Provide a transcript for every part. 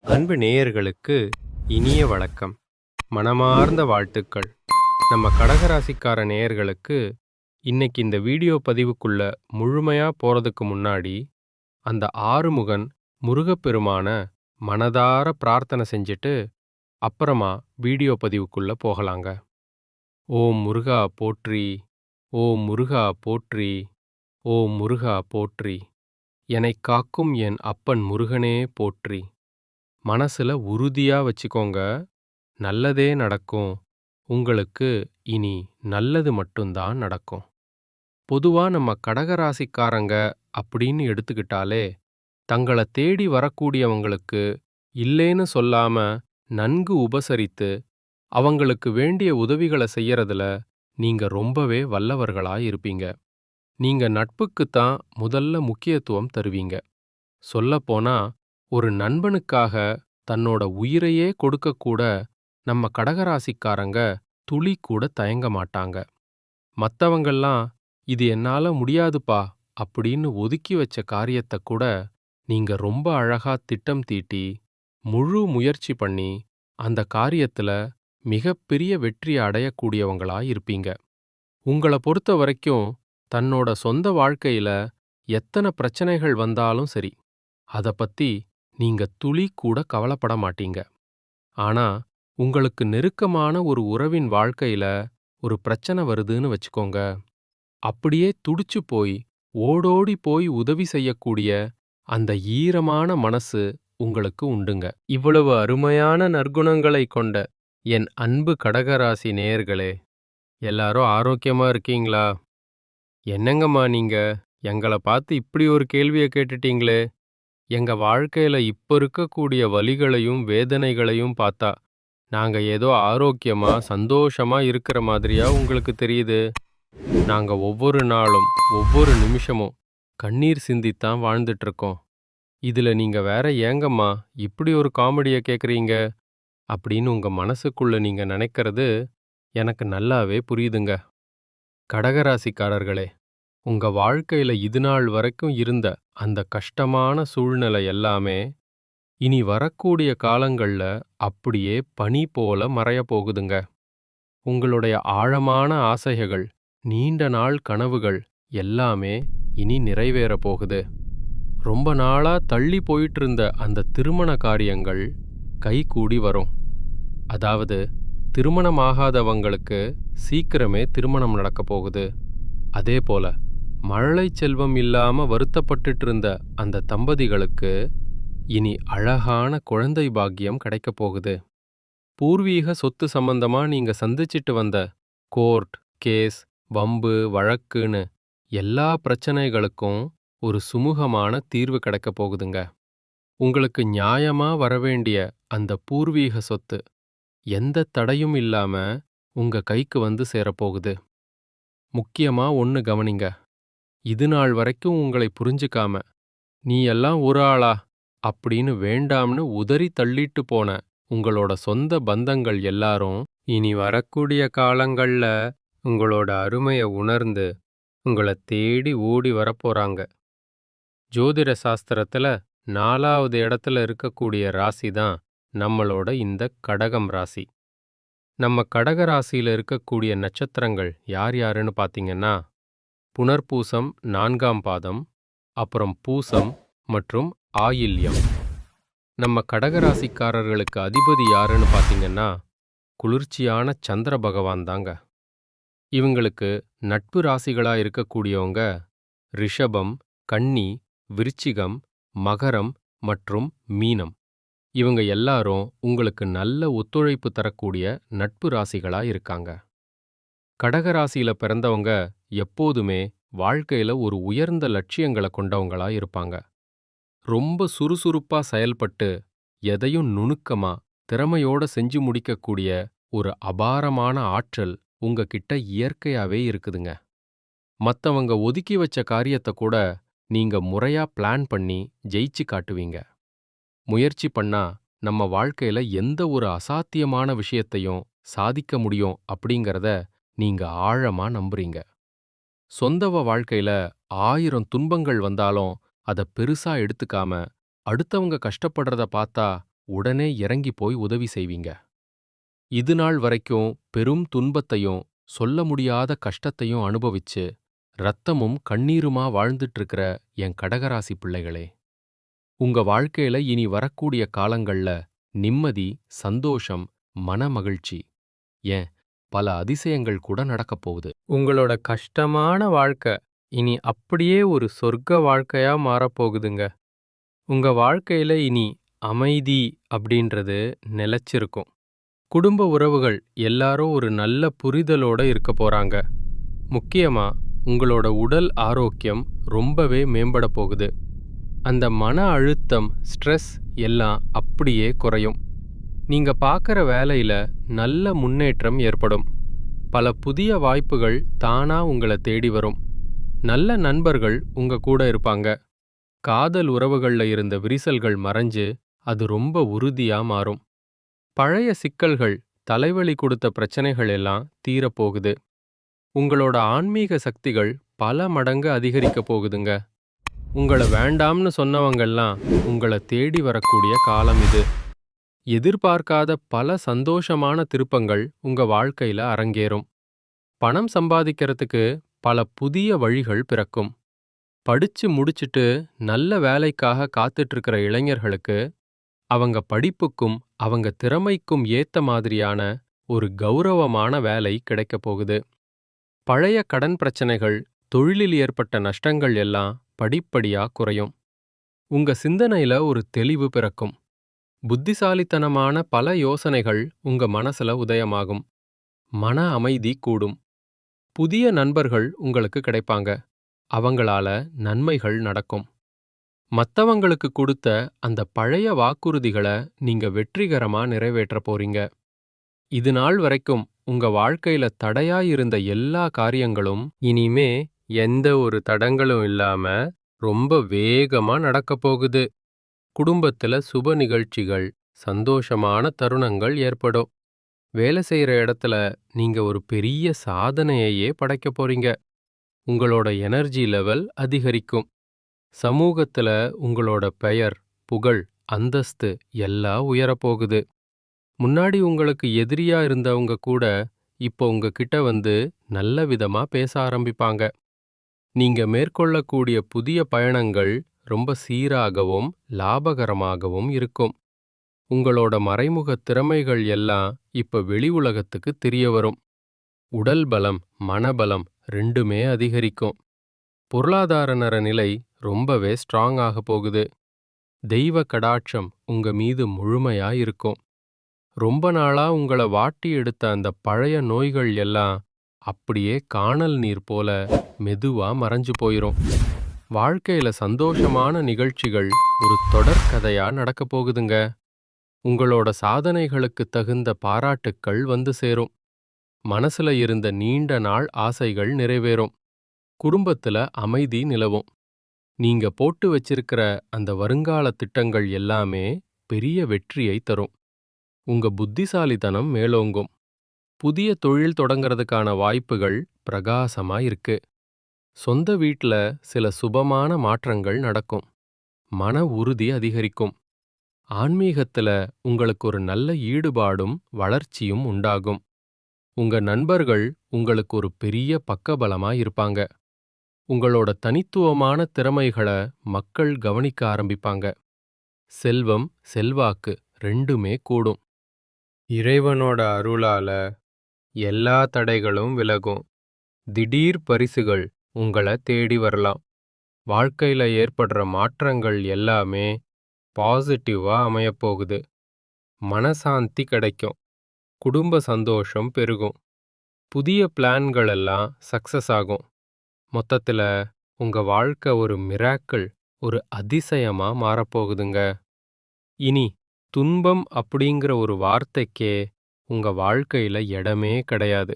அன்பு நேயர்களுக்கு இனிய வணக்கம், மனமார்ந்த வாழ்த்துக்கள். நம்ம கடகராசிக்கார நேயர்களுக்கு இன்னைக்கு இந்த வீடியோ பதிவுக்குள்ள முழுமையா போறதுக்கு முன்னாடி அந்த ஆறுமுகன் முருகப்பெருமான மனதார பிரார்த்தனை செஞ்சுட்டு அப்புறமா வீடியோ பதிவுக்குள்ள போகலாங்க. ஓம் முருகா போற்றி, ஓம் முருகா போற்றி, ஓம் முருகா போற்றி, எனைக் காக்கும் என் அப்பன் முருகனே போற்றி. மனசுல உறுதியா வச்சுக்கோங்க, நல்லதே நடக்கும். உங்களுக்கு இனி நல்லது மட்டும்தான் நடக்கும். பொதுவா நம்ம கடகராசிக்காரங்க அப்படின்னு எடுத்துக்கிட்டாலே, தங்கள தேடி வரக்கூடியவங்களுக்கு இல்லேன்னு சொல்லாம நன்கு உபசரித்து, அவங்களுக்கு வேண்டிய உதவிகள செய்யறதுல நீங்க ரொம்பவே வல்லவர்களா இருப்பீங்க. நீங்க நட்புக்குத்தான் முதல்ல முக்கியத்துவம் தருவீங்க. சொல்லப்போனா, ஒரு நண்பனுக்காக தன்னோட உயிரையே கொடுக்கக்கூட நம்ம கடகராசிக்காரங்க துளி கூட தயங்க மாட்டாங்க. மத்தவங்கெல்லாம் இது என்னால முடியாதுப்பா அப்படின்னு ஒதுக்கி வச்ச காரியத்தை கூட நீங்க ரொம்ப அழகா திட்டம் தீட்டி, முழு முயற்சி பண்ணி அந்த காரியத்துல மிகப்பெரிய வெற்றி அடையக்கூடியவங்களா இருப்பீங்க. உங்கள பொறுத்த வரைக்கும் தன்னோட சொந்த வாழ்க்கையில எத்தனை பிரச்சனைகள் வந்தாலும் சரி, அத பத்தி நீங்க துளி கூட கவலைப்பட மாட்டீங்க. ஆனா, உங்களுக்கு நெருக்கமான ஒரு உறவின் வாழ்க்கையில ஒரு பிரச்சனை வருதுன்னு வச்சுக்கோங்க. அப்படியே துடிச்சு போய், ஓடோடி போய் உதவி செய்யக்கூடிய அந்த ஈரமான மனசு உங்களுக்கு உண்டுங்க. இவ்வளவு அருமையான நற்குணங்களை கொண்ட என் அன்பு கடகராசி நேயர்களே, எல்லாரும் ஆரோக்கியமா இருக்கீங்களா? என்னங்கம்மா நீங்க, எங்கள பார்த்து இப்படி ஒரு கேள்விய கேட்டுட்டீங்களே! எங்க வாழ்க்கையில இப்ப இருக்கக்கூடிய வலிகளையும் வேதனைகளையும் பார்த்தா, நாங்க ஏதோ ஆரோக்கியமா, சந்தோஷமா இருக்கிற மாதிரியா உங்களுக்கு தெரியுது? நாங்க ஒவ்வொரு நாளும், ஒவ்வொரு நிமிஷமும் கண்ணீர் சிந்தித்தான் வாழ்ந்துட்டு இருக்கோம். இதுல நீங்க வேற ஏங்கம்மா இப்படி ஒரு காமெடிய கேக்குறீங்க? அப்படின்னு உங்க மனசுக்குள்ள நீங்க நினைக்கிறது எனக்கு நல்லாவே புரியுதுங்க. கடகராசிக்காரர்களே, உங்க வாழ்க்கையில இதுநாள் வரைக்கும் இருந்த அந்த கஷ்டமான சூழ்நிலை எல்லாமே இனி வரக்கூடிய காலங்கள்ல அப்படியே பனி போல மறையப் போகுதுங்க. உங்களுடைய ஆழமான ஆசைகள், நீண்ட நாள் கனவுகள் எல்லாமே இனி நிறைவேறப் போகுது. ரொம்ப நாளா தள்ளி போயிட்டு இருந்த அந்த திருமண காரியங்கள் கைகூடி வரும். அதாவது, திருமணமாகாதவங்களுக்கு சீக்கிரமே திருமணம் நடக்கப் போகுது. அதே போல மழலை செல்வம் இல்லாம வருத்தப்பட்டுட்டு இருந்த அந்த தம்பதிகளுக்கு இனி அழகான குழந்தை பாக்கியம் கிடைக்கப் போகுது. பூர்வீக சொத்து சம்பந்தமா நீங்க சந்திச்சிட்டு வந்த கோர்ட், கேஸ், வம்பு, வழக்குன்னு எல்லா பிரச்சனைகளுக்கும் ஒரு சுமூகமான தீர்வு கிடைக்கப் போகுதுங்க. உங்களுக்கு நியாயமா வரவேண்டிய அந்த பூர்வீக சொத்து எந்த தடையும் இல்லாம உங்க கைக்கு வந்து சேரப்போகுது. முக்கியமா ஒன்னு கவனிங்க. இது நாள் வரைக்கும் உங்களை புரிஞ்சுக்காம, நீ எல்லாம் ஒரு ஆளா அப்படின்னு வேண்டாம்னு உதறி தள்ளிட்டு போன உங்களோட சொந்த பந்தங்கள் எல்லாரும் இனி வரக்கூடிய காலங்கள்ல உங்களோட அருமைய உணர்ந்து உங்கள தேடி ஓடி வரப்போறாங்க. ஜோதிட சாஸ்திரத்துல 4வது இடத்துல இருக்கக்கூடிய ராசி தான் நம்மளோட இந்த கடகம் ராசி. நம்ம கடக ராசியில இருக்கக்கூடிய நட்சத்திரங்கள் யார் யாருன்னு பாத்தீங்கன்னா, புனர்பூசம் 4ஆம் பாதம், அப்புறம் பூசம் மற்றும் ஆயில்யம். நம்ம கடகராசிக்காரர்களுக்கு அதிபதி யாருன்னு பாத்தீங்கன்னா, குளிர்ச்சியான சந்திர பகவான் தாங்க. இவங்களுக்கு நட்பு ராசிகளா இருக்கக்கூடியவங்க ரிஷபம், கன்னி, விருச்சிகம், மகரம் மற்றும் மீனம். இவங்க எல்லாரும் உங்களுக்கு நல்ல ஒத்துழைப்பு தரக்கூடிய நட்பு ராசிகளா இருக்காங்க. கடகராசியில பிறந்தவங்க எப்போதுமே வாழ்க்கையில ஒரு உயர்ந்த லட்சியங்களை கொண்டவங்களா இருப்பாங்க. ரொம்ப சுறுசுறுப்பா செயல்பட்டு எதையும் நுணுக்கமா, திறமையோட செஞ்சு முடிக்கக்கூடிய ஒரு அபாரமான ஆற்றல் உங்ககிட்ட இயற்கையாவே இருக்குதுங்க. மத்தவங்க ஒதுக்கி வச்ச காரியத்தை கூட நீங்க முறையா பிளான் பண்ணி ஜெயிச்சு காட்டுவீங்க. முயற்சி பண்ணா நம்ம வாழ்க்கையில எந்த ஒரு அசாத்தியமான விஷயத்தையும் சாதிக்க முடியும் அப்படிங்கறத நீங்க ஆழமா நம்புறீங்க. சொந்தவ வாழ்க்கையில 1000 துன்பங்கள் வந்தாலும் அத பெருசா எடுத்துக்காம, அடுத்தவங்க கஷ்டப்படுறத பார்த்தா உடனே இறங்கி போய் உதவி செய்வீங்க. இதுநாள் வரைக்கும் பெரும் துன்பத்தையும் சொல்ல முடியாத கஷ்டத்தையும் அனுபவிச்சு ரத்தமும் கண்ணீருமா வாழ்ந்துட்டு இருக்கிற என் கடகராசி பிள்ளைகளே, உங்க வாழ்க்கையில இனி வரக்கூடிய காலங்கள்ல நிம்மதி, சந்தோஷம், மனமகிழ்ச்சி, ஏன் பல அதிசயங்கள் கூட நடக்கப் போகுது. உங்களோட கஷ்டமான வாழ்க்கை இனி அப்படியே ஒரு சொர்க்க வாழ்க்கையா மாறப்போகுதுங்க. உங்க வாழ்க்கையில இனி அமைதி அப்படின்றது நிலைச்சிருக்கும். குடும்ப உறவுகள் எல்லாரும் ஒரு நல்ல புரிதலோட இருக்க போறாங்க. முக்கியமா உங்களோட உடல் ஆரோக்கியம் ரொம்பவே மேம்பட போகுது. அந்த மன அழுத்தம், ஸ்ட்ரெஸ் எல்லாம் அப்படியே குறையும். நீங்க பார்க்குற வேலையில நல்ல முன்னேற்றம் ஏற்படும். பல புதிய வாய்ப்புகள் தானா உங்களை தேடி வரும். நல்ல நண்பர்கள் உங்க கூட இருப்பாங்க. காதல் உறவுகள்ல இருந்த விரிசல்கள் மறைஞ்சு அது ரொம்ப உறுதியா மாறும். பழைய சிக்கல்கள், தலைவலி கொடுத்த பிரச்சனைகள் எல்லாம் தீரப்போகுது. உங்களோட ஆன்மீக சக்திகள் பல மடங்கு அதிகரிக்க போகுதுங்க. உங்களை வேண்டாம்னு சொன்னவங்கெல்லாம் உங்களை தேடி வரக்கூடிய காலம் இது. எதிர்பார்க்காத பல சந்தோஷமான திருப்பங்கள் உங்க வாழ்க்கையில அரங்கேறும். பணம் சம்பாதிக்கிறதுக்கு பல புதிய வழிகள் பிறக்கும். படிச்சு முடிச்சிட்டு நல்ல வேலைக்காக காத்துட்டு இருக்கிற இளைஞர்களுக்கு அவங்க படிப்புக்கும் அவங்க திறமைக்கும் ஏத்த மாதிரியான ஒரு கௌரவமான வேலை கிடைக்கப் போகுது. பழைய கடன் பிரச்சனைகள், தொழிலில் ஏற்பட்ட நஷ்டங்கள் எல்லாம் படிப்படியா குறையும். உங்க சிந்தனையில ஒரு தெளிவு பிறக்கும். புத்திசாலித்தனமான பல யோசனைகள் உங்க மனசுல உதயமாகும். மன அமைதி கூடும். புதிய நண்பர்கள் உங்களுக்கு கிடைப்பாங்க. அவங்களால நன்மைகள் நடக்கும். மத்தவங்களுக்கு கொடுத்த அந்த பழைய வாக்குறுதிகளை நீங்க வெற்றிகரமா நிறைவேற்ற போறீங்க. இது நாள் வரைக்கும் உங்க வாழ்க்கையில தடையாயிருந்த எல்லா காரியங்களும் இனிமே எந்த ஒரு தடங்களும் இல்லாம ரொம்ப வேகமா நடக்கப் போகுது. குடும்பத்துல சுப நிகழ்ச்சிகள், சந்தோஷமான தருணங்கள் ஏற்படும். வேலை செய்யற இடத்துல நீங்க ஒரு பெரிய சாதனையையே படைக்க போறீங்க. உங்களோட எனர்ஜி லெவல் அதிகரிக்கும். சமூகத்துல உங்களோட பெயர், புகழ், அந்தஸ்து எல்லாம் உயரப்போகுது. முன்னாடி உங்களுக்கு எதிரியா இருந்தவங்க கூட இப்போ உங்ககிட்ட வந்து நல்ல விதமா பேச ஆரம்பிப்பாங்க. நீங்க மேற்கொள்ளக்கூடிய புதிய பயணங்கள் ரொம்ப சீராகவும் லாபகரமாகவும் இருக்கும். உங்களோட மறைமுக திறமைகள் எல்லாம் இப்ப வெளி உலகத்துக்கு தெரிய வரும். உடல் பலம், மனபலம் ரெண்டுமே அதிகரிக்கும். பொருளாதார நிலை ரொம்பவே ஸ்ட்ராங் ஆக போகுது. தெய்வ கடாட்சம் உங்க மீது முழுமையா இருக்கும். ரொம்ப நாளா உங்களை வாட்டி எடுத்த அந்த பழைய நோய்கள் எல்லாம் அப்படியே காணல் நீர் போல மெதுவா மறைஞ்சு போயிரும். வாழ்க்கையில சந்தோஷமான நிகழ்ச்சிகள் ஒரு தொடர்கதையா நடக்கப் போகுதுங்க. உங்களோட சாதனைகளுக்கு தகுந்த பாராட்டுக்கள் வந்து சேரும். மனசுல இருந்த நீண்ட நாள் ஆசைகள் நிறைவேறும். குடும்பத்துல அமைதி நிலவும். நீங்க போட்டு வச்சிருக்கிற அந்த வருங்கால திட்டங்கள் எல்லாமே பெரிய வெற்றியை தரும். உங்க புத்திசாலித்தனம் மேலோங்கும். புதிய தொழில் தொடங்கறதுக்கான வாய்ப்புகள் பிரகாசமா இருக்கு. சொந்த வீட்ல சில சுபமான மாற்றங்கள் நடக்கும். மன உறுதி அதிகரிக்கும். ஆன்மீகத்துல உங்களுக்கு ஒரு நல்ல ஈடுபாடும் வளர்ச்சியும் உண்டாகும். உங்க நண்பர்கள் உங்களுக்கு ஒரு பெரிய பக்கபலமா இருப்பாங்க. உங்களோட தனித்துவமான திறமைகளை மக்கள் கவனிக்க ஆரம்பிப்பாங்க. செல்வம், செல்வாக்கு ரெண்டுமே கூடும். இறைவனோட அருளால எல்லா தடைகளும் விலகும். திடீர் பரிசுகள் உங்களை தேடி வரலாம். வாழ்க்கையில ஏற்படுற மாற்றங்கள் எல்லாமே பாசிட்டிவா அமையப்போகுது. மனசாந்தி கிடைக்கும். குடும்ப சந்தோஷம் பெருகும். புதிய பிளான்கள் எல்லாம் சக்சஸ் ஆகும். மொத்தத்துல உங்க வாழ்க்கை ஒரு மிராக்கிள், ஒரு அதிசயமா மாறப்போகுதுங்க. இனி துன்பம் அப்படிங்கிற ஒரு வார்த்தைக்கே உங்க வாழ்க்கையில இடமே கிடையாது.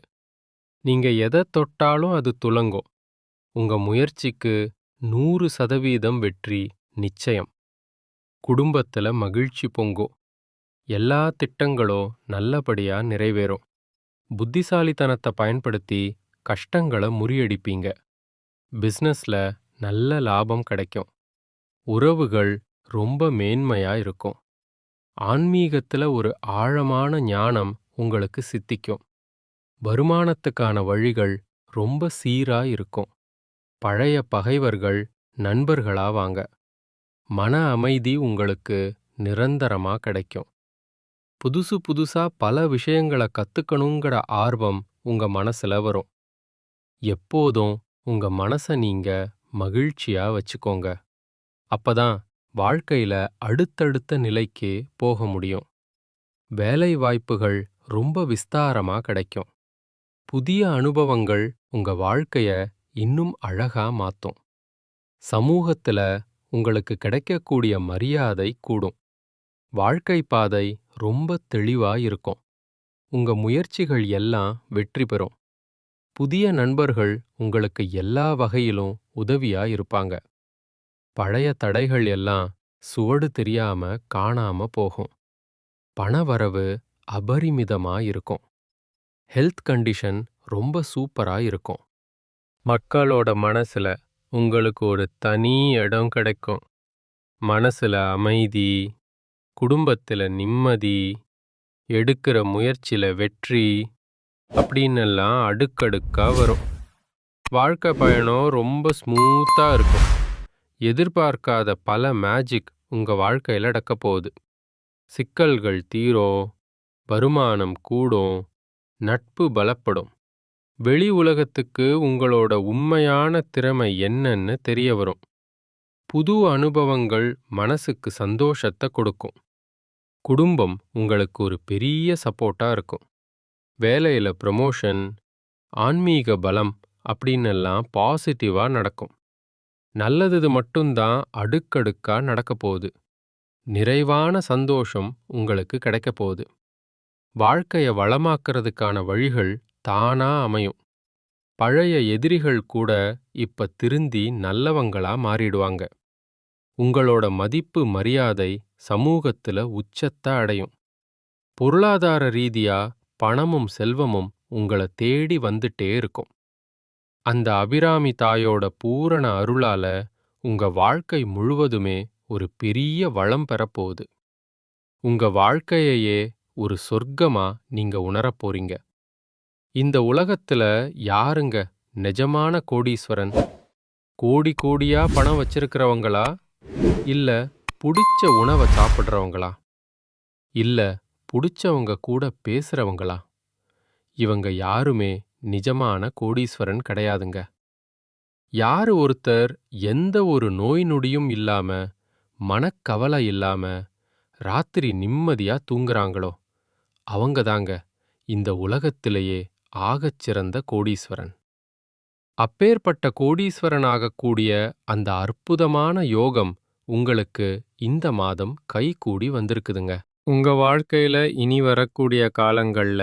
நீங்க எதை தொட்டாலும் அது துலங்கும். உங்க முயற்சிக்கு 100% வெற்றி நிச்சயம். குடும்பத்துல மகிழ்ச்சி பொங்கும். எல்லா திட்டங்களும் நல்லபடியா நிறைவேறும். புத்திசாலித்தனத்தை பயன்படுத்தி கஷ்டங்களை முறியடிப்பீங்க. பிசினஸ்ல நல்ல லாபம் கிடைக்கும். உறவுகள் ரொம்ப மேன்மையா இருக்கும். ஆன்மீகத்துல ஒரு ஆழமான ஞானம் உங்களுக்கு சித்திக்கும். வருமானத்துக்கான வழிகள் ரொம்ப சீரா இருக்கும். பழைய பகைவர்கள் நண்பர்களாவாங்க. மன அமைதி உங்களுக்கு நிரந்தரமா கிடைக்கும். புதுசு புதுசா பல விஷயங்கள கத்துக்கணுங்கிற ஆர்வம் உங்க மனசுல வரும். எப்போதும் உங்க மனச நீங்க மகிழ்ச்சியா வச்சுக்கோங்க. அப்பதான் வாழ்க்கையில அடுத்தடுத்த நிலைக்கு போக முடியும். வேலை வாய்ப்புகள் ரொம்ப விஸ்தாரமா கிடைக்கும். புதிய அனுபவங்கள் உங்க வாழ்க்கைய இன்னும் அழகா மாத்தும். சமூகத்துல உங்களுக்கு கிடைக்கக்கூடிய மரியாதை கூடும். வாழ்க்கை பாதை ரொம்ப தெளிவா இருக்கும். உங்க முயற்சிகள் எல்லாம் வெற்றி பெறும். புதிய நண்பர்கள் உங்களுக்கு எல்லா வகையிலும் உதவியா இருப்பாங்க. பழைய தடைகள் எல்லாம் சுவடு தெரியாம காணாம போகும். பணவரவு அபரிமிதமா இருக்கும். ஹெல்த் கண்டிஷன் ரொம்ப சூப்பரா இருக்கும். மக்களோட மனசுல உங்களுக்கு ஒரு தனி இடம் கிடைக்கும். மனசுல அமைதி, குடும்பத்துல நிம்மதி, எடுக்கிற முயற்சியில வெற்றி அப்படின்னெல்லாம் அடுக்கடுக்கா வரும். வாழ்க்கை பயணம் ரொம்ப ஸ்மூத்தா இருக்கும். எதிர்பார்க்காத பல மேஜிக் உங்க வாழ்க்கையில நடக்க போகுது. சிக்கல்கள் தீரும், வருமானம் கூடும், நட்பு பலப்படும். வெளி உலகத்துக்கு உங்களோட உண்மையான திறமை என்னன்னு தெரிய வரும். புது அனுபவங்கள் மனசுக்கு சந்தோஷத்தை கொடுக்கும். குடும்பம் உங்களுக்கு ஒரு பெரிய சப்போர்ட்டா இருக்கும். வேலையில ப்ரமோஷன், ஆன்மீக பலம் அப்படின்னெல்லாம் பாசிட்டிவா நடக்கும். நல்லது மட்டும்தான் அடுக்கடுக்கா நடக்க போகுது. நிறைவான சந்தோஷம் உங்களுக்கு கிடைக்க போகுது. வாழ்க்கைய வளமாக்குறதுக்கான வழிகள் தானா அமையும். பழைய எதிரிகள் கூட இப்ப திருந்தி நல்லவங்களா மாறிடுவாங்க. உங்களோட மதிப்பு மரியாதை சமூகத்துல உச்சத்தை அடையும். பொருளாதார ரீதியா பணமும் செல்வமும் உங்களை தேடி வந்துட்டே இருக்கும். அந்த அபிராமி தாயோட பூரண அருளால உங்க வாழ்க்கை முழுவதுமே ஒரு பெரிய வளம் பெறப்போகுது. உங்க வாழ்க்கையையே ஒரு சொர்க்கமா நீங்க உணரப் போறீங்க. இந்த உலகத்துல யாருங்க நிஜமான கோடீஸ்வரன்? கோடி கோடியா பணம் வச்சிருக்கிறவங்களா, இல்ல புடிச்ச உணவை சாப்பிடுறவங்களா, இல்ல புடிச்சவங்க கூட பேசுறவங்களா? இவங்க யாருமே நிஜமான கோடீஸ்வரன் கிடையாதுங்க. யாரு ஒருத்தர் எந்த ஒரு நோய் நொடியும் இல்லாம, மனக்கவலை இல்லாம, ராத்திரி நிம்மதியா தூங்குறாங்களோ அவங்க தாங்க இந்த உலகத்திலேயே ஆகச்சிறந்த கோடீஸ்வரன். அப்பேற்பட்ட கோடீஸ்வரன் ஆகக்கூடிய அந்த அற்புதமான யோகம் உங்களுக்கு இந்த மாதம் கைகூடி வந்திருக்குதுங்க. உங்க வாழ்க்கையில இனி வரக்கூடிய காலங்கள்ல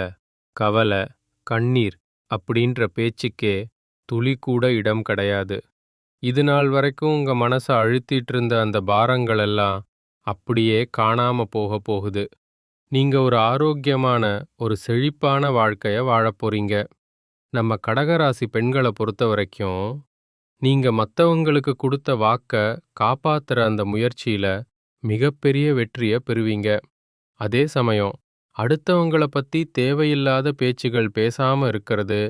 கவலை, கண்ணீர் அப்படின்ற பேச்சுக்கே துளி கூட இடம் கிடையாது. இது நாள் வரைக்கும் உங்க மனசை அழுத்திட்டு இருந்த அந்த பாரங்கள் எல்லாம் அப்படியே காணாம போக போகுது. நீங்க ஒரு ஆரோக்கியமான, ஒரு செழிப்பான வாழ்க்கைய வாழப் போறீங்க. நம்ம கடகராசி பெண்களை பொறுத்த வரைக்கும், நீங்க மத்தவங்களுக்கு கொடுத்த வாக்க காப்பாத்துற அந்த முயற்சியில மிகப்பெரிய வெற்றிய பெறுவீங்க. அதே சமயம் அடுத்தவங்கள பத்தி தேவையில்லாத பேச்சுகள் பேசாம இருக்கிறது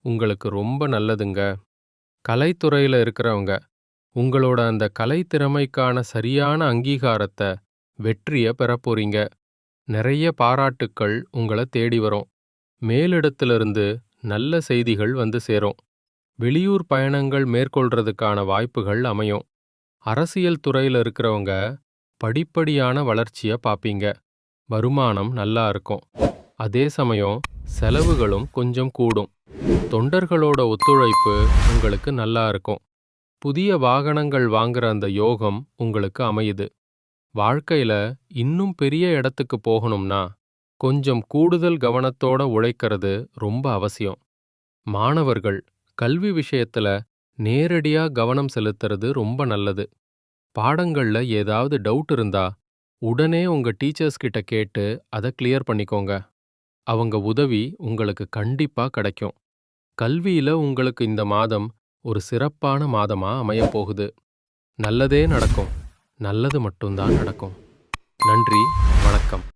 உங்களுக்கு ரொம்ப நல்லதுங்க. கலைத்துறையில இருக்கிறவங்க உங்களோட அந்த கலைத்திறமைக்கான சரியான அங்கீகாரத்தை, வெற்றிய பெறப் போறீங்க. நிறைய பாராட்டுக்கள் உங்களை தேடி வரும். மேலிடத்திலிருந்து நல்ல செய்திகள் வந்து சேரும். வெளியூர் பயணங்கள் மேற்கொள்றதுக்கான வாய்ப்புகள் அமையும். அரசியல் துறையில இருக்கிறவங்க படிப்படியான வளர்ச்சிய பாப்பீங்க. வருமானம் நல்லா இருக்கும். அதே சமயம் செலவுகளும் கொஞ்சம் கூடும். தொண்டர்களோட ஒத்துழைப்பு உங்களுக்கு நல்லா இருக்கும். புதிய வாகனங்கள் வாங்குற அந்த யோகம் உங்களுக்கு அமையுது. வாழ்க்கையில இன்னும் பெரிய இடத்துக்கு போகணும்னா கொஞ்சம் கூடுதல் கவனத்தோட உழைக்கிறது ரொம்ப அவசியம். மாணவர்கள் கல்வி விஷயத்துல நேரடியா கவனம் செலுத்துறது ரொம்ப நல்லது. பாடங்கள்ல ஏதாவது டவுட் இருந்தா உடனே உங்க டீச்சர்ஸ் கிட்ட கேட்டு அதை கிளியர் பண்ணிக்கோங்க. அவங்க உதவி உங்களுக்கு கண்டிப்பா கிடைக்கும். கல்வியில உங்களுக்கு இந்த மாதம் ஒரு சிறப்பான மாதமா அமையப் போகுது. நல்லதே நடக்கும். நல்லது மட்டும்தான் நடக்கும். நன்றி, வணக்கம்.